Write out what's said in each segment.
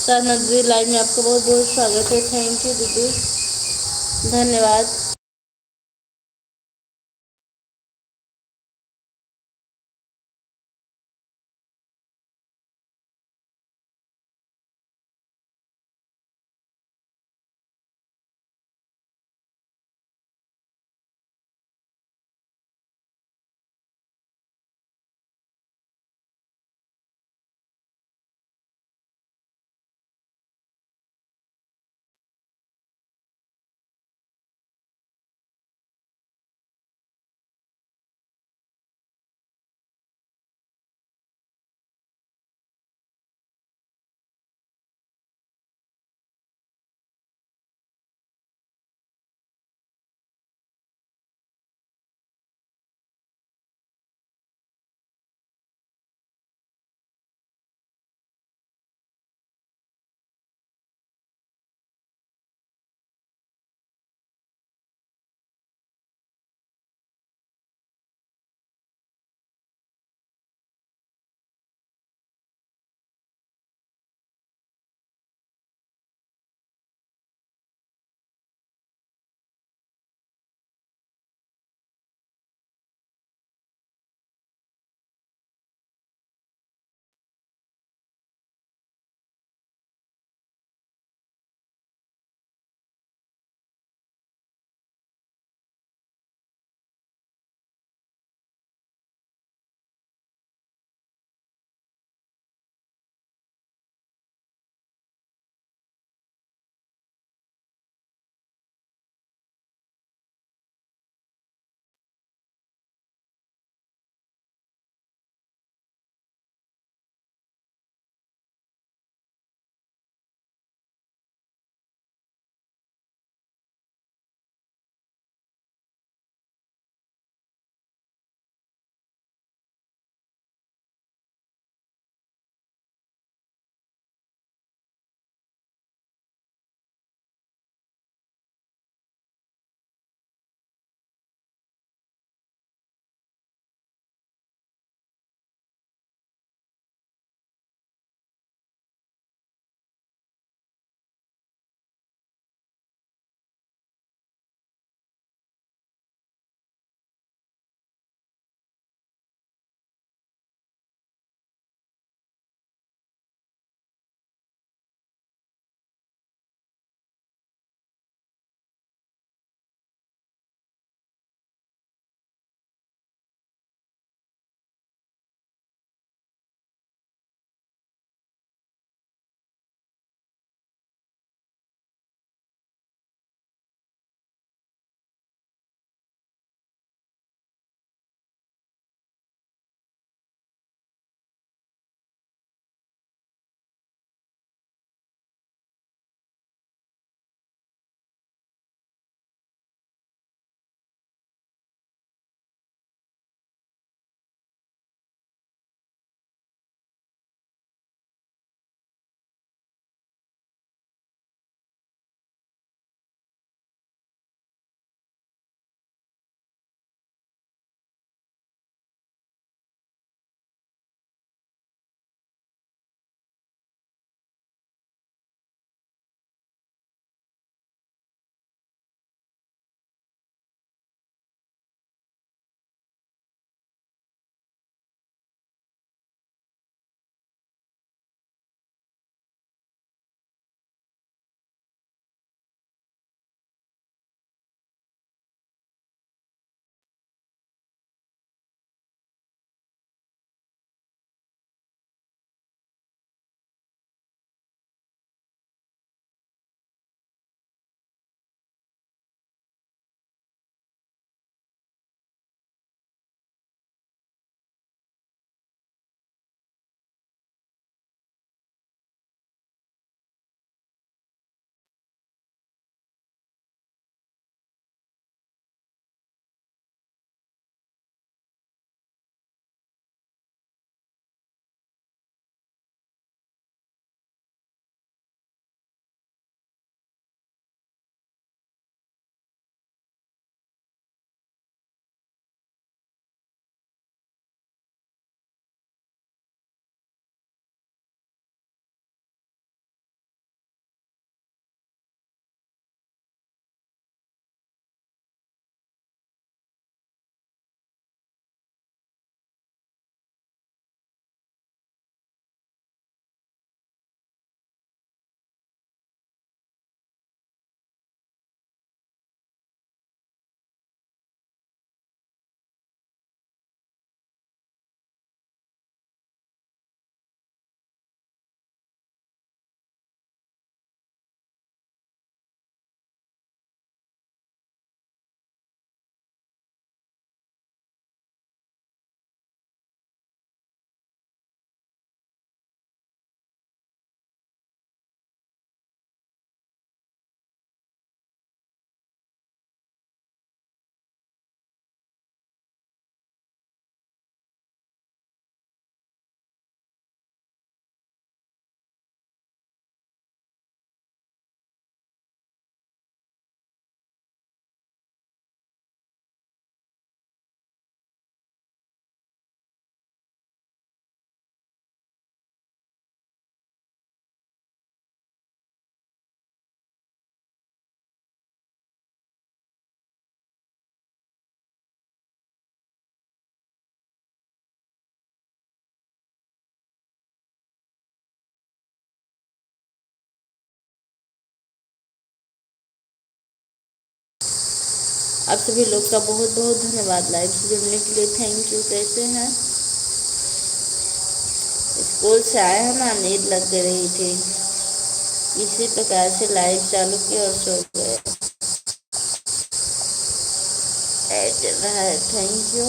साधना दीदी लाइव में आपका बहुत बहुत स्वागत है। थैंक यू दीदी, धन्यवाद। आप सभी लोग का बहुत बहुत धन्यवाद लाइव से जुड़ने के लिए। Thank you. कैसे हैं? स्कूल से आए हैं ना, नींद लग रही थी, इसी प्रकार से लाइव चालू की और सो गए। चल रहा है। थैंक यू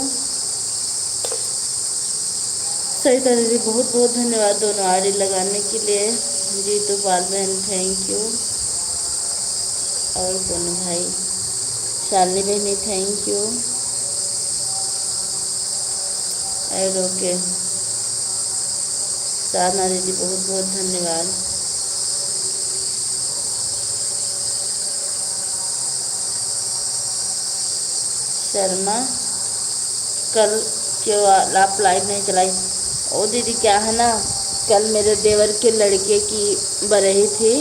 सरिता दीदी, बहुत बहुत धन्यवाद दोनों आईडी लगाने के लिए। जी तो पाल बहन थैंक यू, और कौन भाई शालिनी बहनी थैंक यू, एड ओके। साधना दीदी बहुत बहुत धन्यवाद। शर्मा कल क्यों आप लाइव नहीं चलाई? ओ दीदी क्या है ना, कल मेरे देवर के लड़के की बरही थी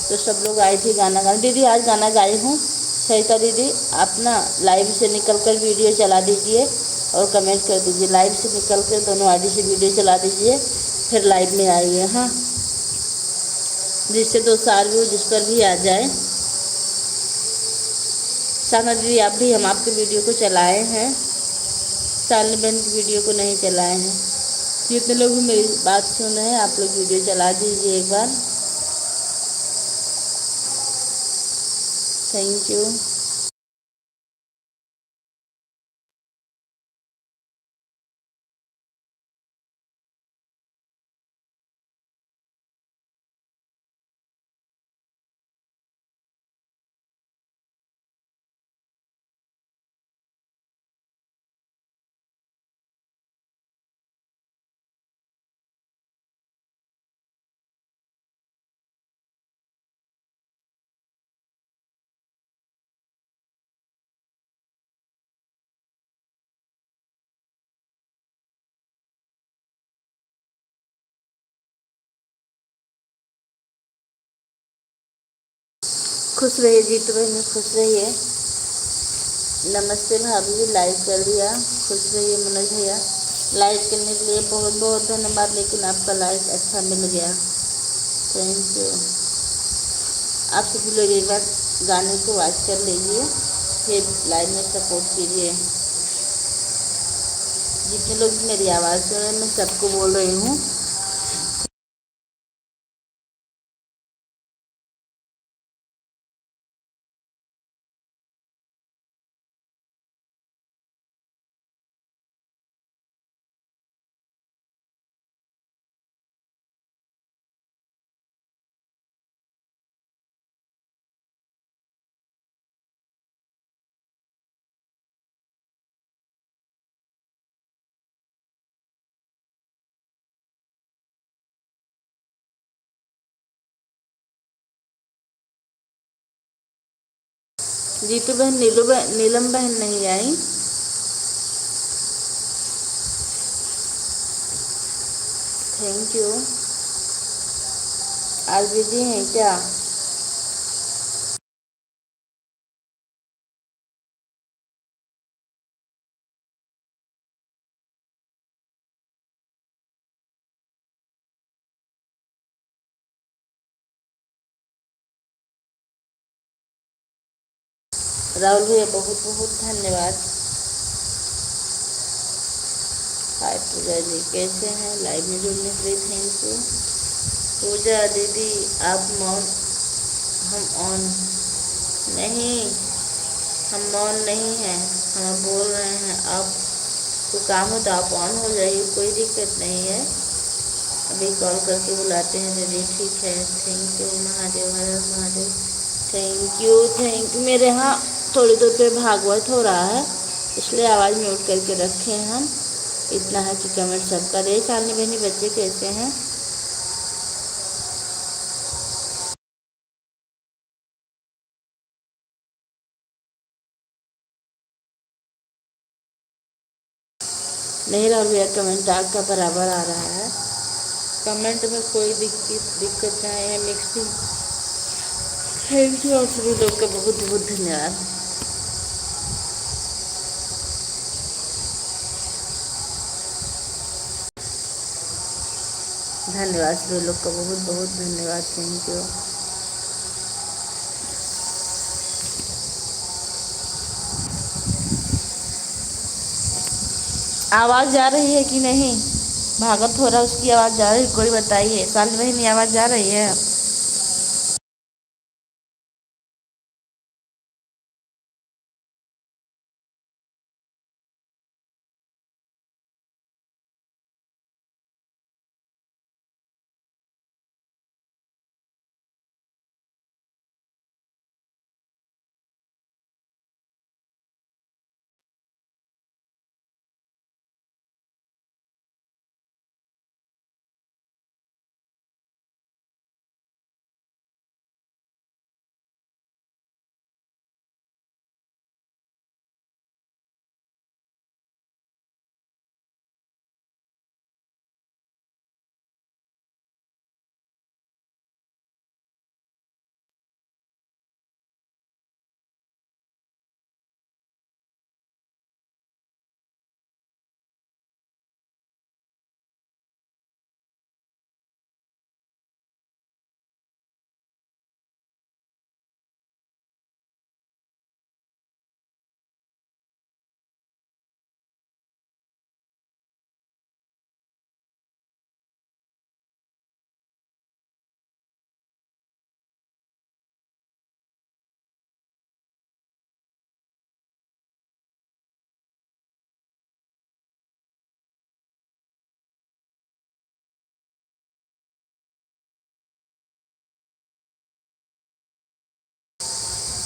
तो सब लोग आए थे गाना गाने। दीदी आज गाना गाई हूँ। सरिता दीदी आप ना लाइव से निकल कर वीडियो चला दीजिए और कमेंट कर दीजिए। लाइव से निकल कर दोनों आईडी से वीडियो चला दीजिए, फिर लाइव में आइए। हाँ, जिससे 2 4 व्यू जिस पर भी आ जाए। साना दीदी आप भी, हम आपके वीडियो को चलाए हैं, शालिनी बहन की वीडियो को नहीं चलाए हैं। जितने लोग भी मेरी बात सुन रहे हैं आप लोग वीडियो चला दीजिए एक बार। Thank you. खुश रहिए जीतू बहन, खुश रहिए। नमस्ते भाभी जी, लाइक कर दिया। खुश रहिए मनोज भैया, लाइक करने के लिए बहुत बहुत धन्यवाद। लेकिन आपका लाइक अच्छा मिल गया, थैंक यू। आप सभी लोग एक बार गाने को वॉच कर लीजिए, फिर लाइव में सपोर्ट कीजिए। जितने लोग मेरी आवाज़ सुन रहे हैं मैं सबको बोल रही हूँ। जीतू बहन, नीलम बहन नहीं आई। Thank you. आज बिजी हैं क्या? राहुल भैया बहुत बहुत धन्यवाद। हाय पूजा जी, कैसे हैं? लाइव में जुड़ने के लिए थैंक यू। पूजा दीदी आप मौन, हम ऑन नहीं, हम मौन नहीं हैं, हम बोल रहे हैं। आपको काम हो तो आप ऑन हो जाइए, कोई दिक्कत नहीं है। अभी कॉल करके बुलाते हैं दीदी, ठीक है। Thank you Mahadev, her her Mahadev. Thank you thank you. मेरे यहाँ थोड़ी देर पे भागवत हो रहा है, इसलिए आवाज़ म्यूट करके रखे हैं हम। इतना है कि कमेंट सबका दे। शालिनी बहनी बच्चे कैसे हैं? नहीं रहा भैया, कमेंट आपका बराबर आ रहा है। कमेंट में कोई दिक्कत नहीं है, मिक्सिंग। थैंक यू, और सभी लोग का बहुत बहुत धन्यवाद। धन्यवाद सभी लोग का बहुत बहुत धन्यवाद। Thank you. आवाज़ जा रही है कि नहीं? भागत हो रहा है, उसकी आवाज़ जा रही है? कोई बताइए, साली बहन आवाज़ जा रही है?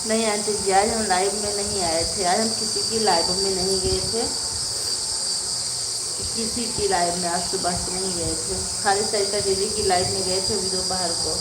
नहीं आंटी जी, आज हम लाइव में नहीं आए थे। आज हम किसी की लाइव में नहीं गए थे, किसी की लाइव में आज सुबह से नहीं गए थे। खाली सरिता दीदी की लाइव में गए थे अभी दोपहर को।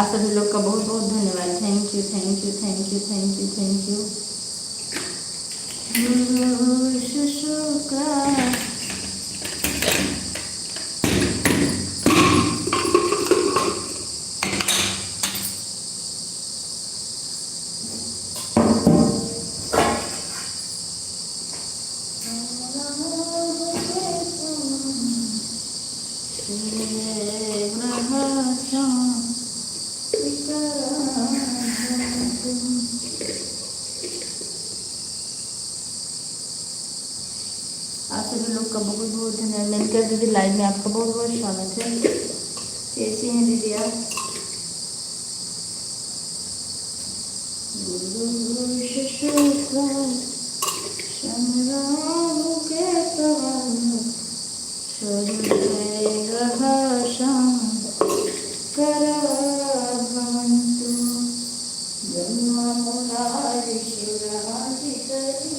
आप सभी लोग का बहुत बहुत धन्यवाद। Thank you thank you thank you thank you thank you. शुक्र आप सभी लोग का बहुत बहुत धन्यवाद। मेनका दीदी लाइव में आपका बहुत बहुत स्वागत है। कैसी हैं दीदी आप? गुरु शुक्र शमराहु के तवानु शाम करभवन्तु ब्रह्म मुरारि शिवराजि करिष्यति।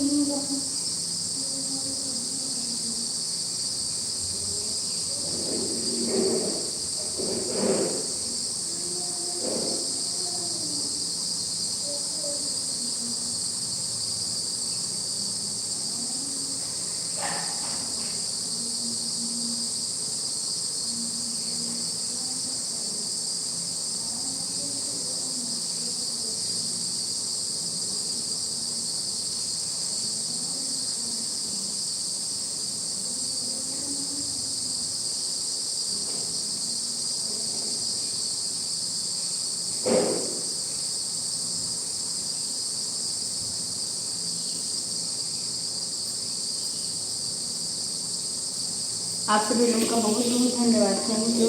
आप सभी लोगों का बहुत बहुत धन्यवाद। Thank you.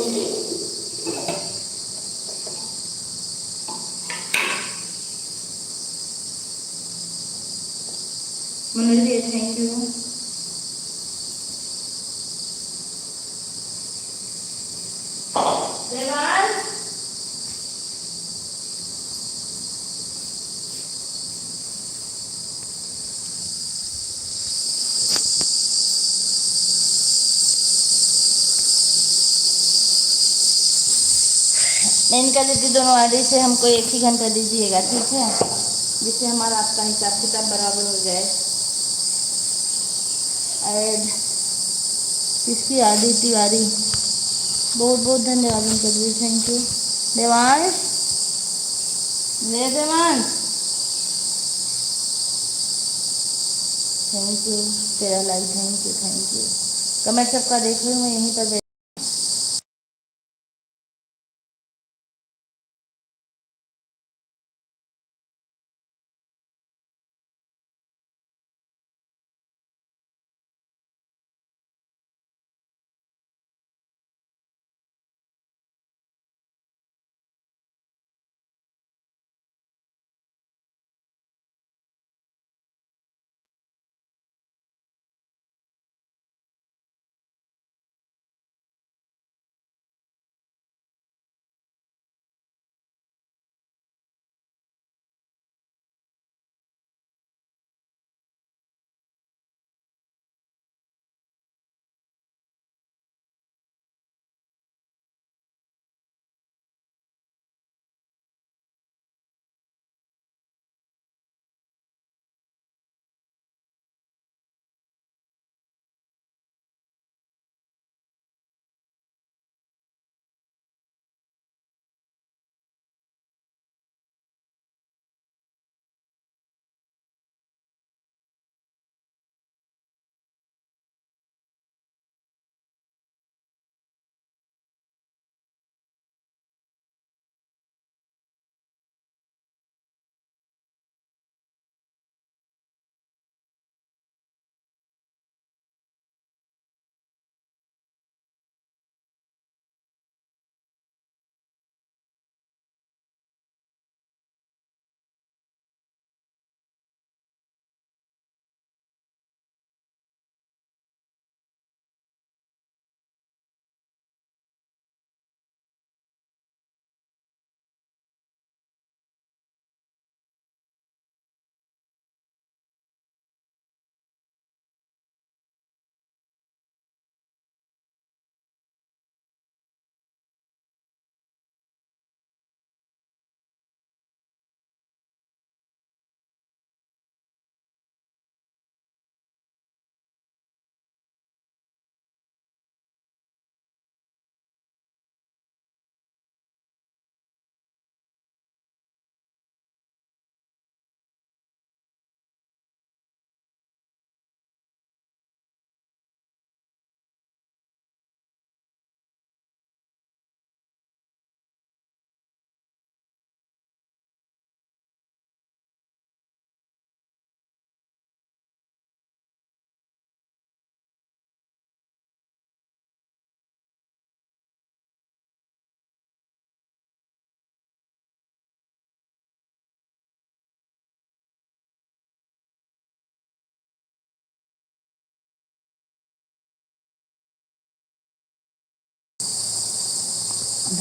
Manoj ji thank you. Menka दीदी दोनों आईडी से हमको एक ही घंटा दीजिएगा, ठीक है, जिससे हमारा आपका हिसाब किताब बराबर हो जाए। ऐड किसकी? आदि तिवारी, बहुत बहुत धन्यवाद उनका दीदी, थैंक यू। देवांश ले देवांश थैंक यू तेरा like, thank you thank you. Comment सबका देख रही हूँ मैं यहीं पर।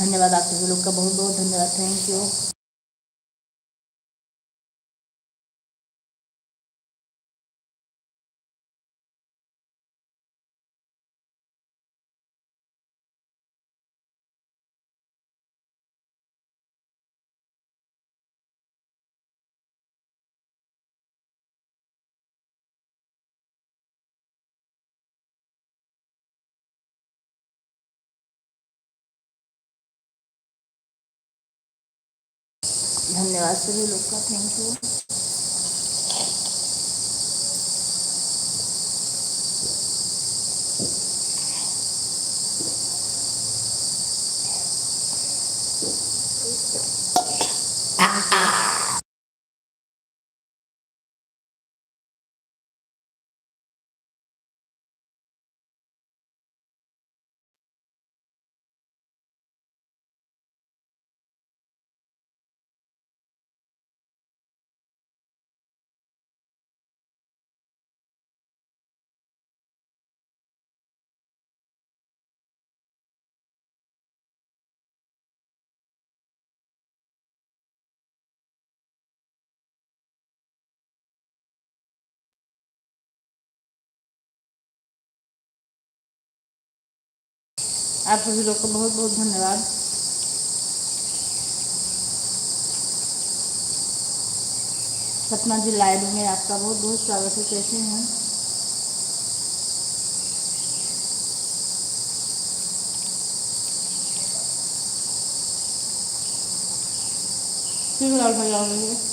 धन्यवाद आप सभी लोग का, बहुत बहुत धन्यवाद, थैंक यू। धन्यवाद सभी लोग का, थैंक यू। आप सभी लोग को बहुत बहुत धन्यवाद। सपना जी लाइव में आपका बहुत बहुत स्वागत है, कैसे हैं? शिवलाल भैया हो गई है।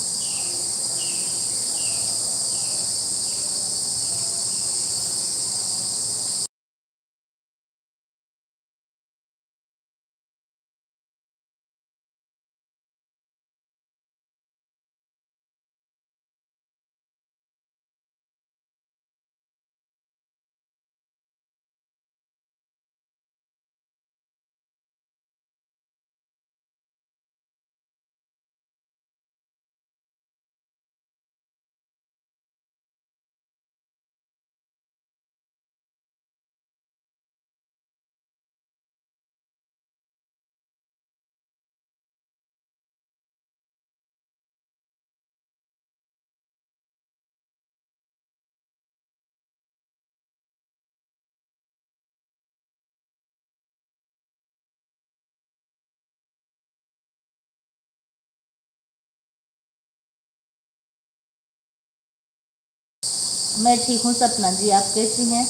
मैं ठीक हूँ सपना जी, आप कैसी हैं?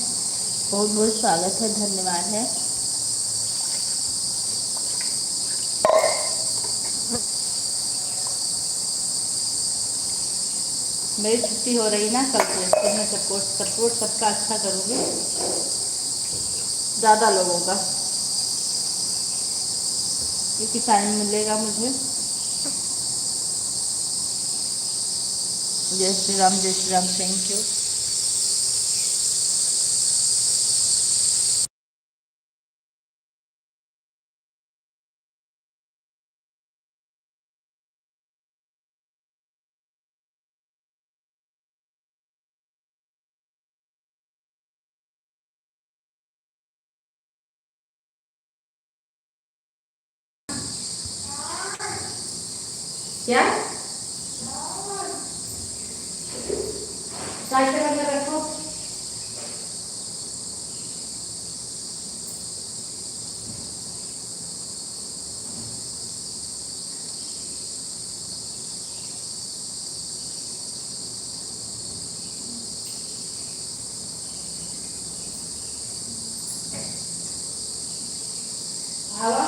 बहुत बहुत स्वागत है, धन्यवाद है। मेरी छुट्टी हो रही ना कल से, तो मैं सपोर्ट सबका अच्छा करूँगी, ज़्यादा लोगों का, क्योंकि टाइम मिलेगा मुझे। जय श्री राम, जय श्री राम, थैंक यू। क्या साइड पे करके रखो। हवा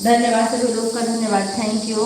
धन्यवाद सभी लोग का, धन्यवाद, थैंक यू।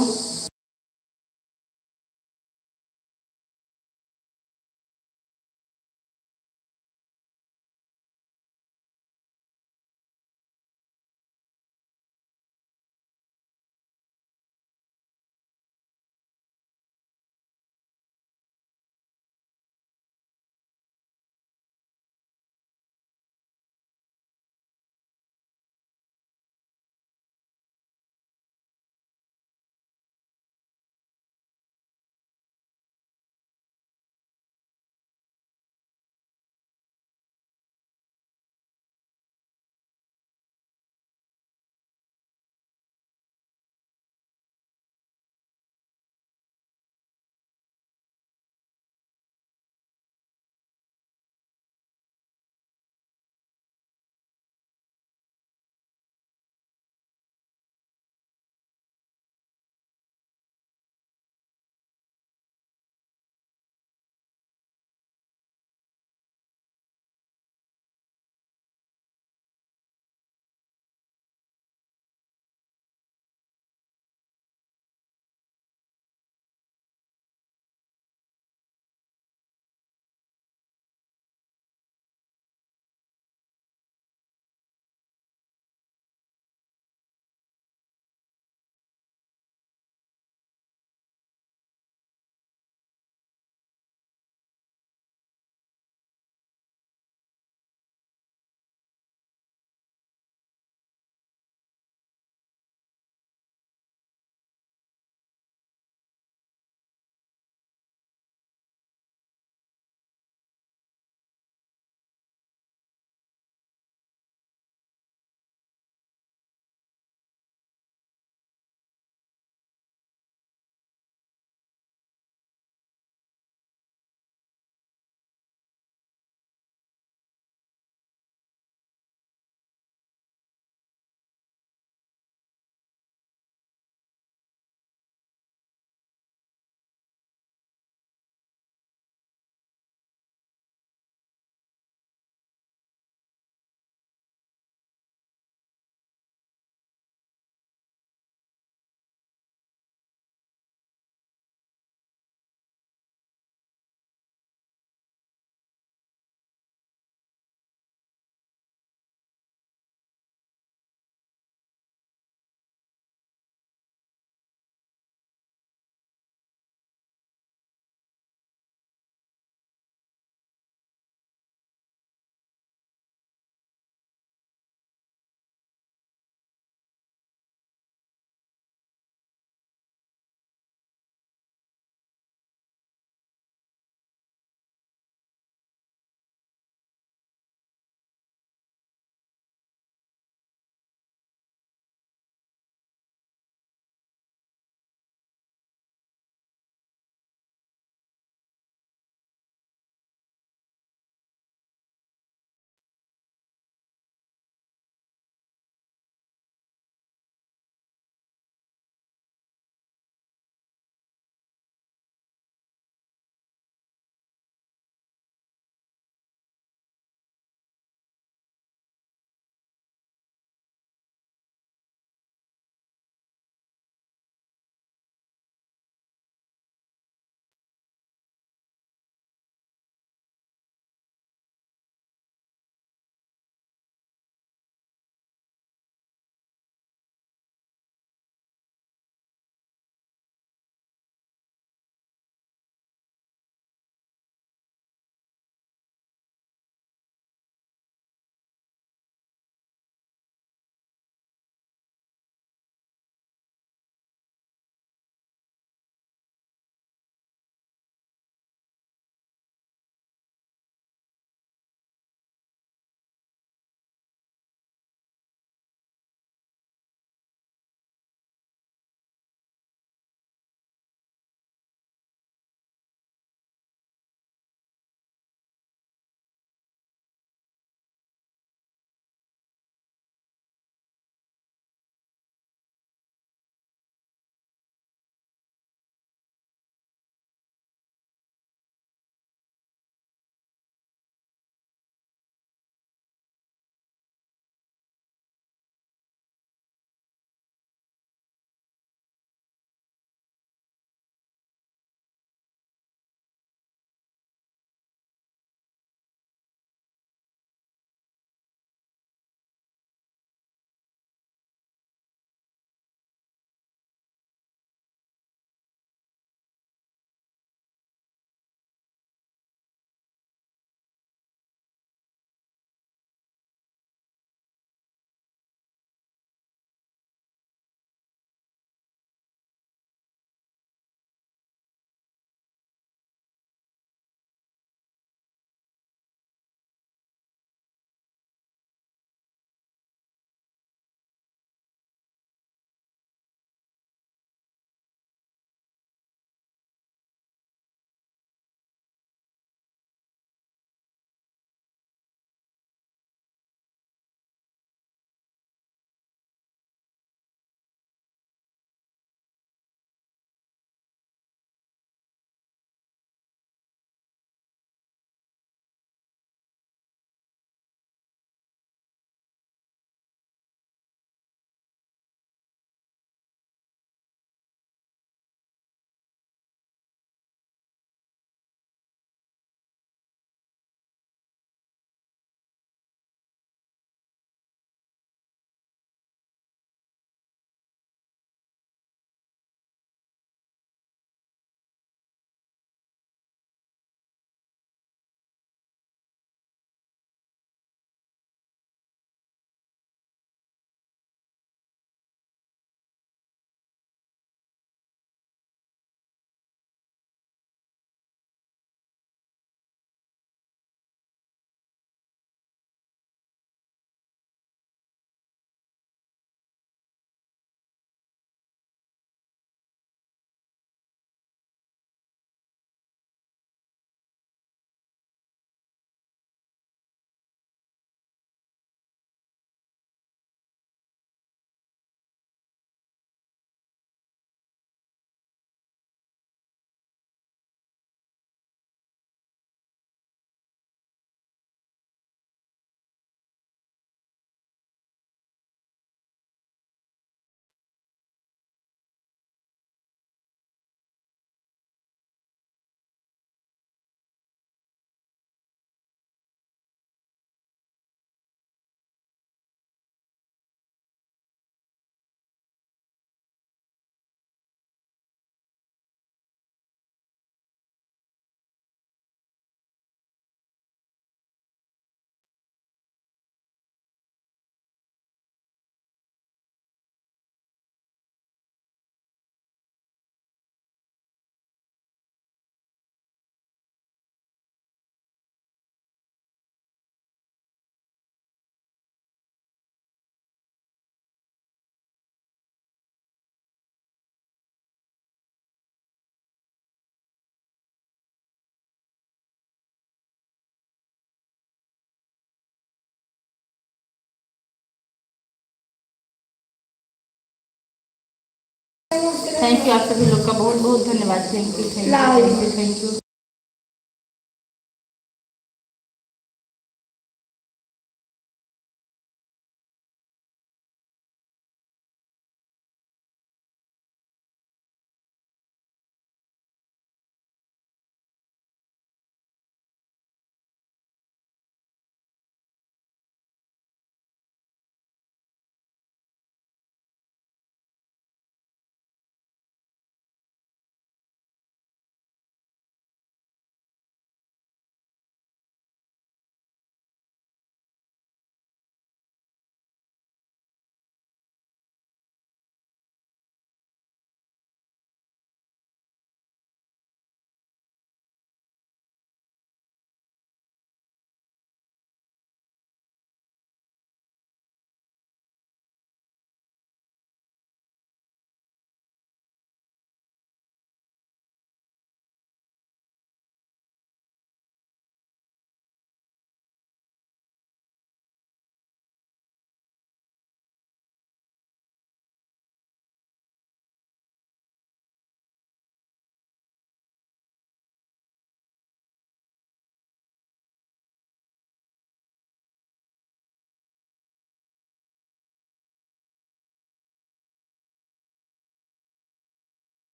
थैंक यू, आप सभी लोग का बहुत बहुत धन्यवाद। Thank you, thank you, thank you, thank you.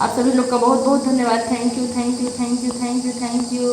आप सभी लोग का बहुत बहुत धन्यवाद। Thank you thank you thank you thank you thank you.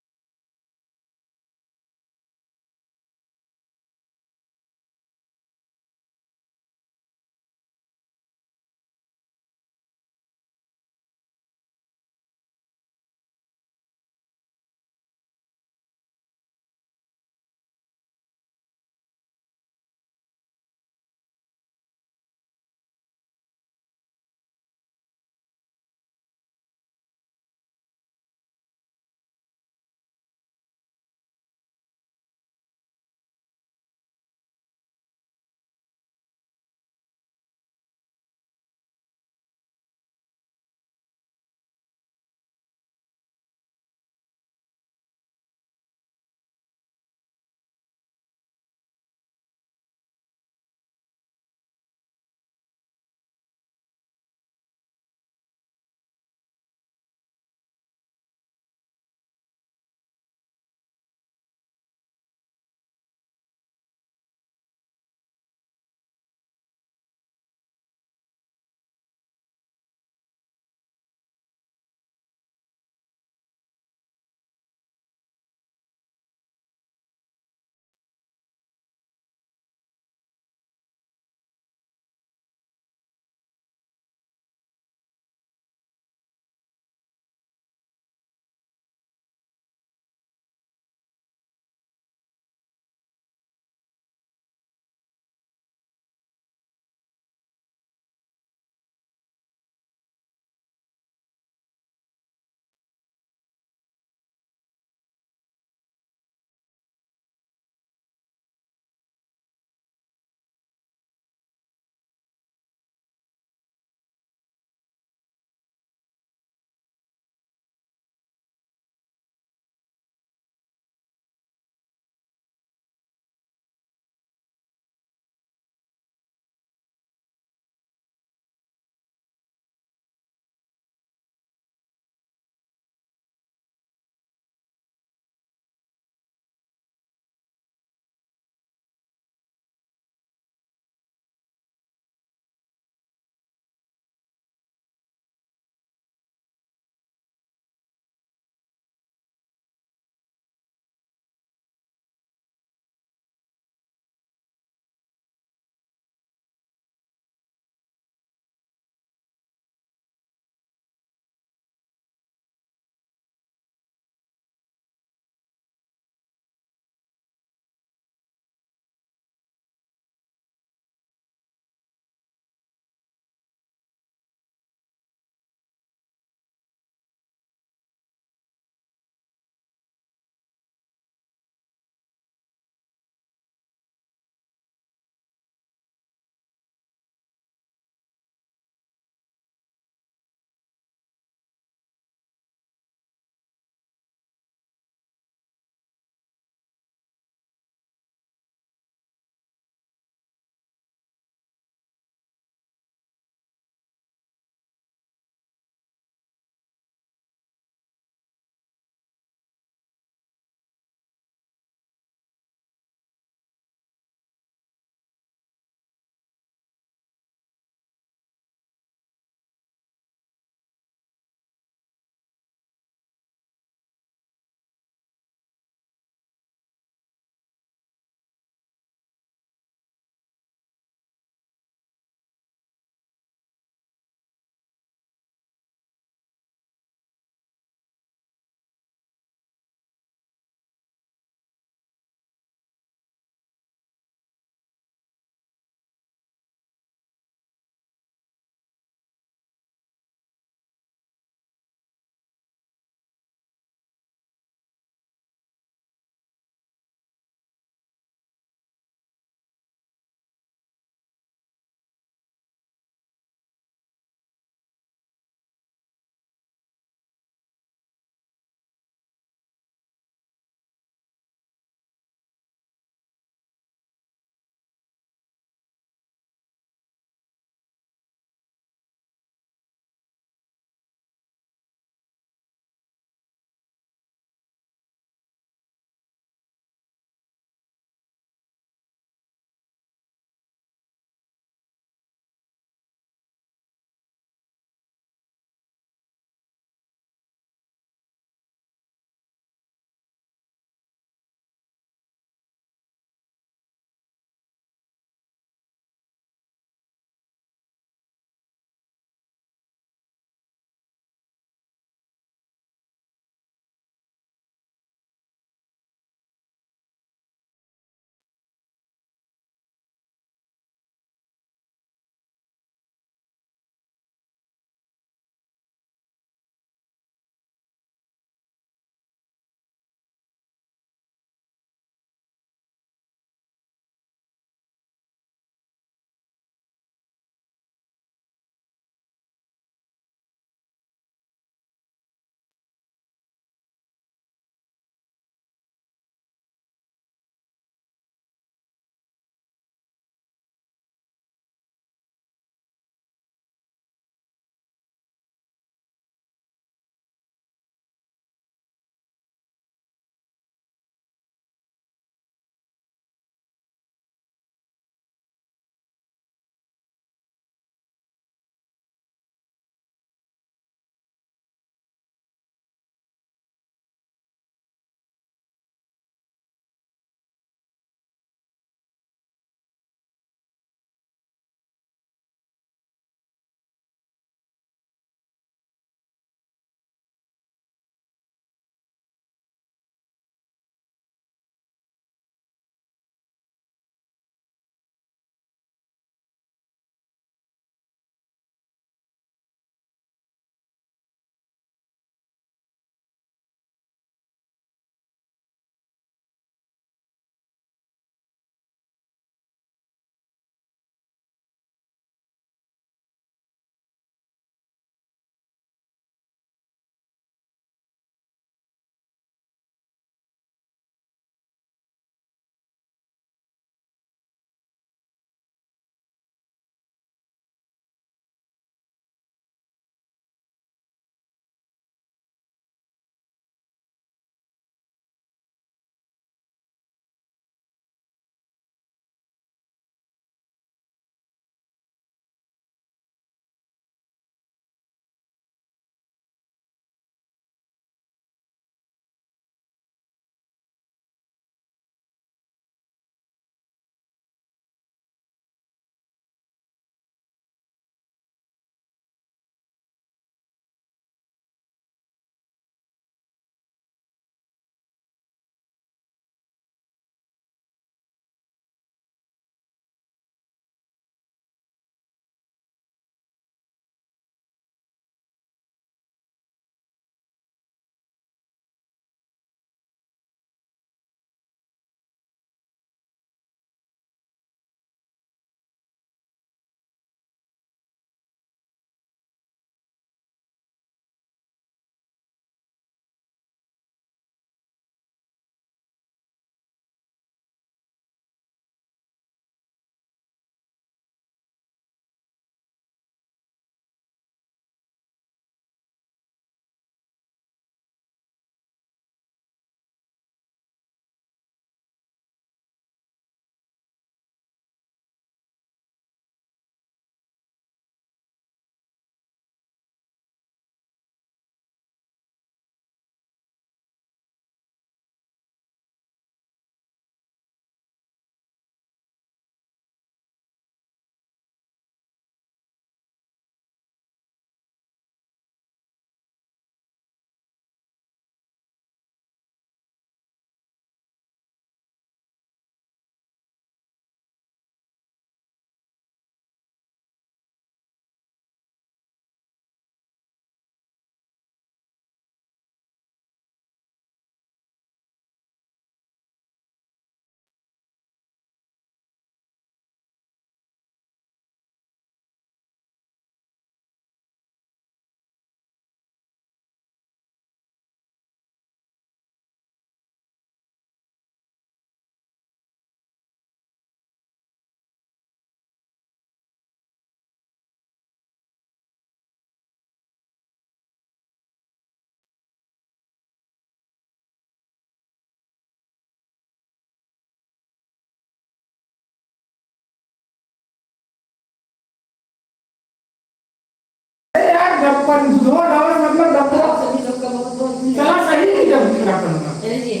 पर दो डॉलर मतलब आप डॉक्टर सभी लोग का बहुत बहुत धन्यवाद। चला सही नहीं जब पूरा करना। लीजिए।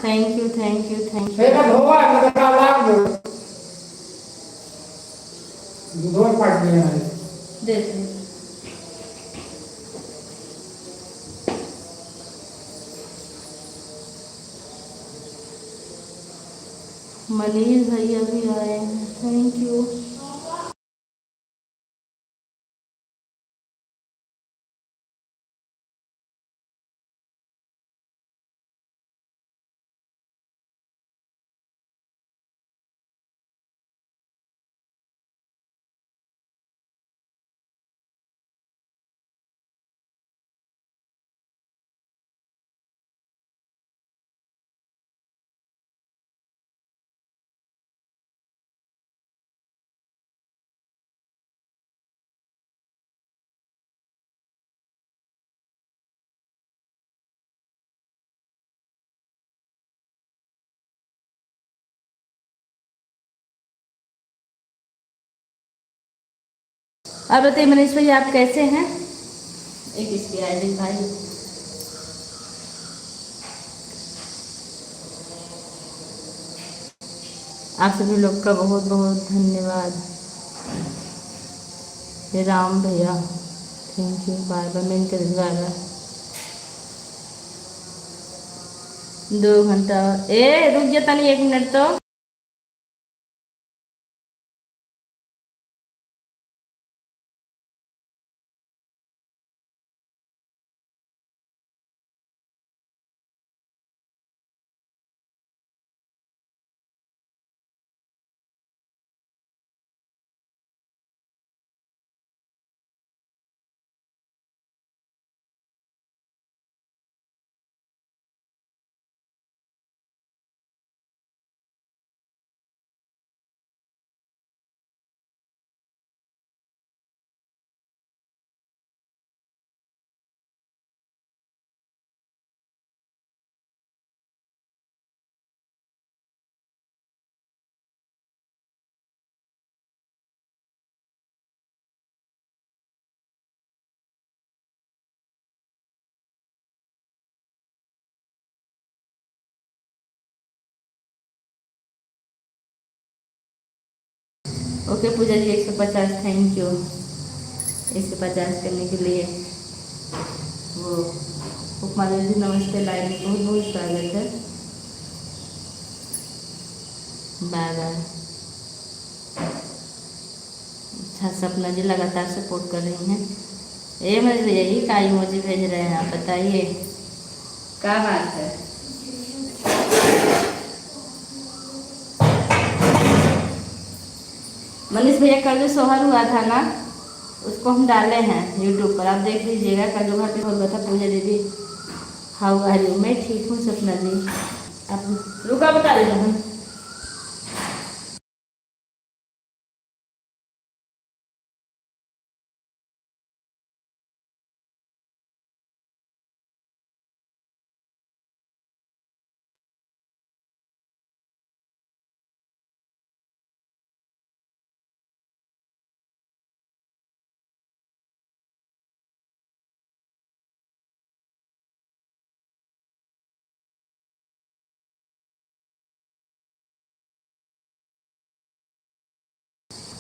Thank you thank you thank you. एक धोवा मतलब लाभ दो पार्ट में है। देखिए मनीष भैया भी आए हैं, थैंक यू। अब बताइए मनीष भैया आप कैसे हैं? एक इसकी आईडी भाई। आप सभी लोग का बहुत बहुत धन्यवाद। ये राम भैया थैंक यू। बार बार मैं इनका बार 2 घंटा। ए रुक जा तनी 1 मिनट तो। Okay Pooja ji 150 thank you 150 करने के लिए। वो उपमा देवी जी नमस्ते, लाइव में बहुत बहुत स्वागत है। Bye bye. अच्छा सपना जी लगातार सपोर्ट कर रही हैं। ये मनीष भैया यही का इमोजी भेज रहे हैं, आप बताइए क्या बात है। मनीष भैया कल जो सोहर हुआ था ना उसको हम डाले हैं यूट्यूब पर, आप देख लीजिएगा। कल जो घर पे हुआ था पूजा दीदी हाउ आर यू, मैं ठीक हूँ सपना जी। आप रुका बता रहे हैं।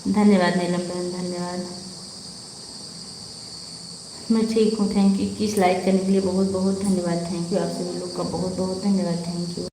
धन्यवाद नीलम बहन धन्यवाद। मैं ठीक हूँ थैंक यू। 21 लाइक करने के लिए बहुत बहुत धन्यवाद। थैंक यू आप सभी लोग का बहुत बहुत धन्यवाद। Thank you.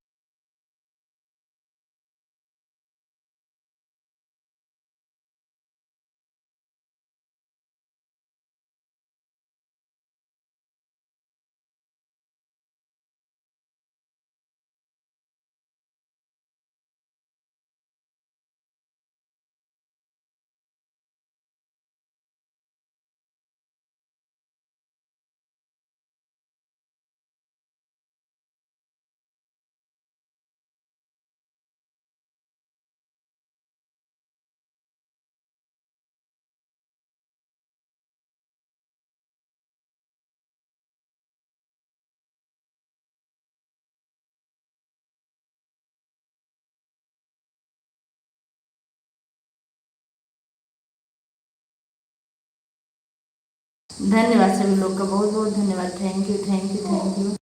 धन्यवाद सभी लोग का, बहुत बहुत धन्यवाद। Thank you thank you thank you.